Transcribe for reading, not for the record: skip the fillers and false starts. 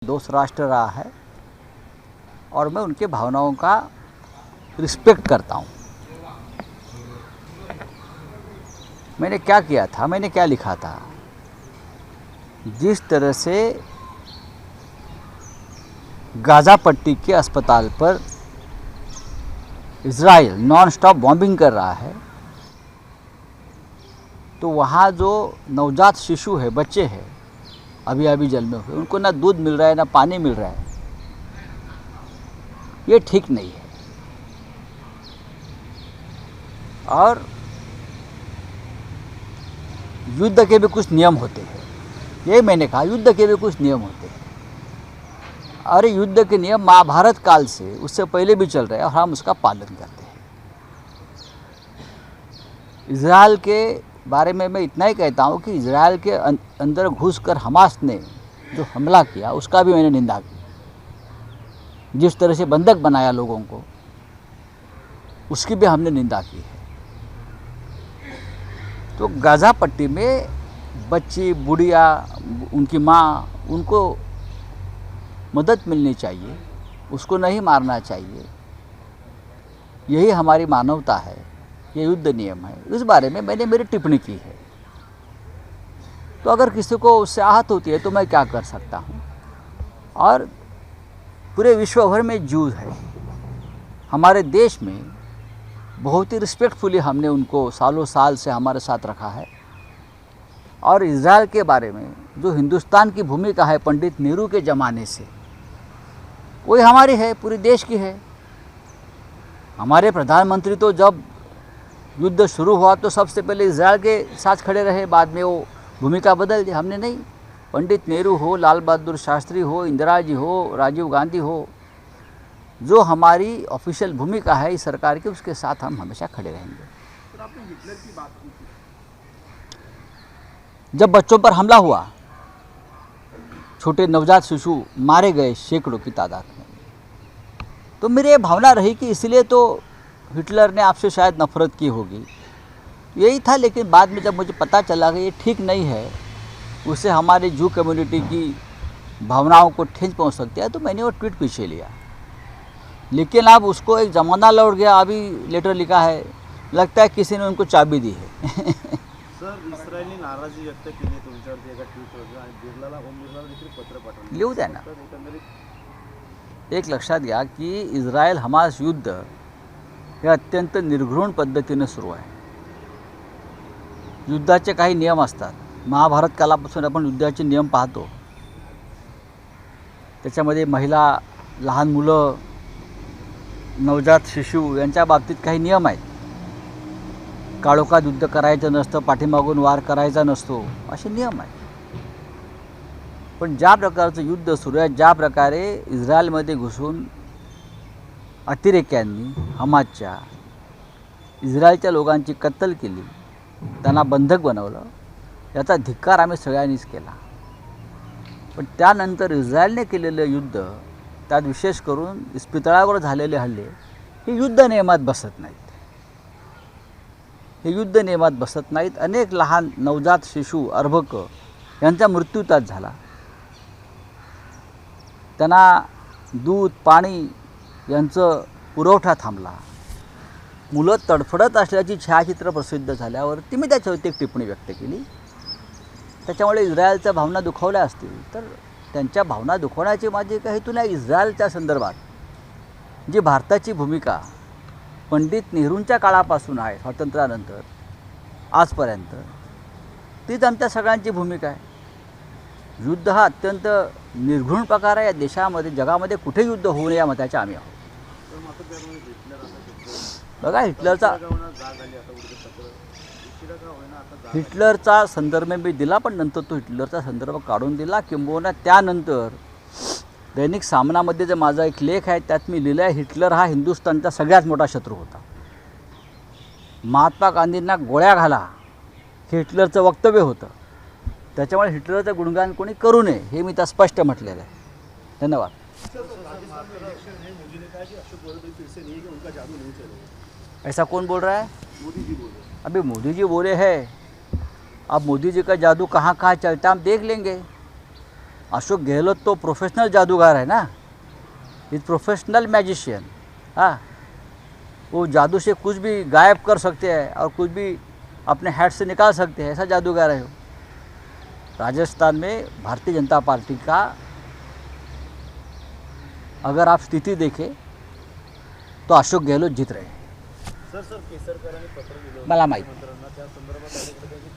दोस्त राष्ट्र रहा है और मैं उनके भावनाओं का रिस्पेक्ट करता हूँ। मैंने क्या किया था, मैंने क्या लिखा था, जिस तरह से गाज़ा पट्टी के अस्पताल पर इज़राइल नॉन स्टॉप बॉम्बिंग कर रहा है, तो वहाँ जो नवजात शिशु है, बच्चे हैं अभी अभी जन्मे हुए, उनको ना दूध मिल रहा है ना पानी मिल रहा है, ये ठीक नहीं है। और युद्ध के भी कुछ नियम होते हैं, ये मैंने कहा, युद्ध के भी कुछ नियम होते हैं। और युद्ध के नियम महाभारत काल से, उससे पहले भी चल रहे हैं और हम उसका पालन करते हैं। इज़राइल के बारे में मैं इतना ही कहता हूँ कि इज़राइल के अंदर घुसकर हमास ने जो हमला किया उसका भी मैंने निंदा की। जिस तरह से बंधक बनाया लोगों को, उसकी भी हमने निंदा की है। तो गाज़ा पट्टी में बच्ची, बुढ़िया, उनकी माँ, उनको मदद मिलनी चाहिए, उसको नहीं मारना चाहिए। यही हमारी मानवता है, ये युद्ध नियम है। इस बारे में मैंने मेरी टिप्पणी की है। तो अगर किसी को उससे आहत होती है तो मैं क्या कर सकता हूँ। और पूरे विश्व भर में जूस है, हमारे देश में बहुत ही रिस्पेक्टफुली हमने उनको सालों साल से हमारे साथ रखा है। और इज़राइल के बारे में जो हिंदुस्तान की भूमिका है पंडित नेहरू के ज़माने से, वही हमारी है, पूरे देश की है। हमारे प्रधानमंत्री तो जब युद्ध शुरू हुआ तो सबसे पहले इज़राइल के साथ खड़े रहे, बाद में वो भूमिका बदल दी। हमने नहीं। पंडित नेहरू हो, लाल बहादुर शास्त्री हो, इंदिरा जी हो, राजीव गांधी हो, जो हमारी ऑफिशियल भूमिका है इस सरकार की, उसके साथ हम हमेशा खड़े रहेंगे। तो आपने हिटलर की बात की थी। जब बच्चों पर हमला हुआ, छोटे नवजात शिशु मारे गए सैकड़ों की तादाद में, तो मेरी ये भावना रही कि इसलिए तो हिटलर ने आपसे शायद नफरत की होगी, यही था। लेकिन बाद में जब मुझे पता चला कि ये ठीक नहीं है, उससे हमारी जू कम्युनिटी की भावनाओं को ठेस पहुंच सकती है, तो मैंने वो ट्वीट पीछे लिया। लेकिन अब उसको एक ज़माना लौट गया। अभी लेटर लिखा है, लगता है किसी ने उनको चाबी दी है। सर, इस्रायलने नाराजी व्यक्त केली तुमच्यावरती एका ट्विटवर आणि बिर्लाला ओम बिर्लाला देखील पत्र पाठवलं. लिहू द्या ना. तर एकंदरीत एक लक्षात घ्या की इस्रायल हमास युद्ध हे अत्यंत निर्घृण पद्धतीने सुरू आहे. युद्धाचे काही नियम असतात. महाभारत कालापासून आपण युद्धाचे नियम पाहतो. त्याच्यामध्ये महिला, लहान मुलं, नवजात शिशु यांच्या बाबतीत काही नियम आहेत. काळोखात युद्ध करायचं नसतं, पाठीमागून वार करायचा नसतो, असे नियम आहेत. पण ज्या प्रकारचं युद्ध सुरू आहे, ज्या प्रकारे इस्रायलमध्ये घुसून अतिरेक्यांनी हमासच्या इस्रायलच्या लोकांची कत्तल केली, त्यांना बंधक बनवलं, याचा धिक्कार आम्ही सगळ्यांनीच केला. पण त्यानंतर इस्रायलने केलेलं युद्ध, त्यात विशेष करून इस्पितळावर झालेले हल्ले, हे युद्ध नियमात बसत नाहीत. हे युद्ध नियमात बसत नाहीत. अनेक लहान नवजात शिशु, अर्भक यांचा मृत्यू त्यात झाला. त्यांना दूध, पाणी यांचं पुरवठा थांबला. मुलं तडफडत असल्याची छायाचित्र प्रसिद्ध झाल्यावरती मी त्याच्यावरती एक टिप्पणी व्यक्त केली. त्याच्यामुळे इस्रायलच्या भावना दुखावल्या असतील, तर त्यांच्या भावना दुखवण्याची माझी काही हेतू नाही. इस्रायलच्या संदर्भात जी भारताची भूमिका पंडित नेहरूंच्या काळापासून आहे, स्वातंत्र्यानंतर आजपर्यंत, तीच आमच्या सगळ्यांची भूमिका आहे. युद्ध हा अत्यंत निर्घृण प्रकार आहे. या देशामध्ये, जगामध्ये कुठे युद्ध होऊ नये या मताचे आम्ही आहोत. बघा, हिटलरचा संदर्भ मी दिला, पण नंतर तो हिटलरचा संदर्भ काढून दिला. किंबहुना त्यानंतर दैनिक सामनामध्ये जे माझा एक लेख आहे, त्यात मी लिहिलं आहे, हिटलर हा हिंदुस्थानचा सगळ्यात मोठा शत्रू होता. महात्मा गांधींना गोळ्या घाला हे हिटलरचं वक्तव्य होतं. त्याच्यामुळे हिटलरचं गुणगान कोणी करू नये हे मी त्या स्पष्ट म्हटलेलं आहे. धन्यवाद. ऐसा कौन बोल रहा है? मोदी जी बोले. अभी मोदी जी बोले हैं, अब मोदी जी का जादू कहाँ कहाँ चलता हम देख लेंगे. अशोक गहलोत तो प्रोफेशनल जादूगर है ना, इज प्रोफेशनल मैजिशियन। हाँ, वो जादू से कुछ भी गायब कर सकते हैं और कुछ भी अपने हेड से निकाल सकते हैं, ऐसा जादूगर है वो। राजस्थान में भारतीय जनता पार्टी का अगर आप स्थिति देखें तो अशोक गहलोत जीत रहे हैं। सर केसरकरांनी पत्र दिलं मला माहित. मुख्यमंत्र्यांना, त्या संदर्भात अनेक प्रकारची